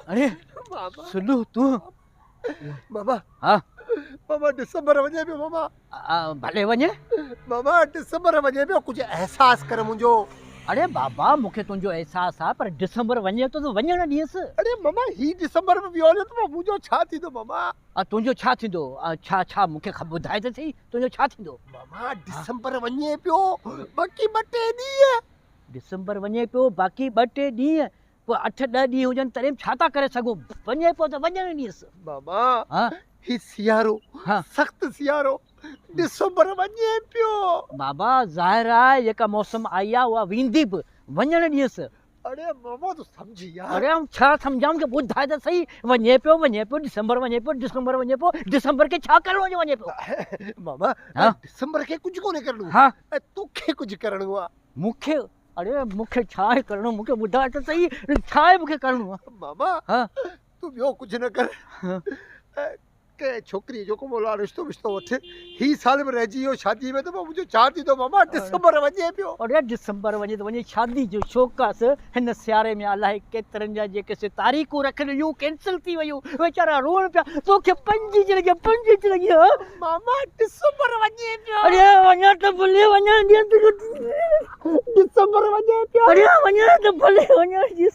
अरे सुनो तू मामा हाँ मामा डिसंबर वञे पियो मामा भले वञे मामा डिसंबर वञे पियो कुझु एहसास कर मुंहिंजो। अरे बाबा मूंखे तुंहिंजो अहसास आहे पर डिसंबर वञे थो त वञणु ॾियसि। अरे मामा ही डिसंबर में वियो त मुंहिंजो छा थींदो मामा? तुंहिंजो छा थींदो? छा छा मूंखे ॿुधाए त सही तुंहिंजो छा थींदो? मामा डिसंबर वञे पियो बाक़ी 2-3 ॾींहं। डिसंबर वञे पियो बाक़ी 2-3 ॾींहं पोइ 8-10 ॾींहं हुजनि तॾहिं छा था करे सघूं? वञे पियो त वञणु ॾियसि। मामा हाँ ही सियारो हाँ सख्त सियारो डिसंबर वञे पियो। बाबा ज़ाहिर आहे जेका मौसम आई आहे उहा वेंदी बि, वञणु ॾियसि। अरे मामा तू समझी यार। अरे हम छा सम्झां मूंखे ॿुधाए त सही। वञे पियो डिसंबर वञे पियो डिसंबर वञे पियो डिसंबर खे छा करिणो वञे पियो? मामा हाँ? डिसंबर खे कुझु कोन्हे करणो। हाँ तोखे कुझु करणो आहे। मूंखे? अरे मूंखे छा आहे करिणो? मूंखे ॿुधाए त सही छा आहे मूंखे करिणो आहे? मामा हाँ तू ॿियो कुझु न कर। हाँ के छोकिरी जो को मोला रिश्तो विश्तो वठ ही साल में रहिजी वियो शादी में त मुंहिंजो छा थींदो मामा? डिसंबर वञे पियो। अरे डिसंबर वञे त वञे शादी जो शौक़ु आहे हिन सियारे में अलाए केतिरनि जा जेके तारीख़ूं रखियल हुयूं कैंसिल थी वियूं वीचारा रोअण पिया। तोखे 5 लॻी मामा डिसंबर वञे पियो। अरे वञा त भले वञणु ॾियसि। डिसंबर वञे पियो। अरे वञा त भले वञणु ॾियसि।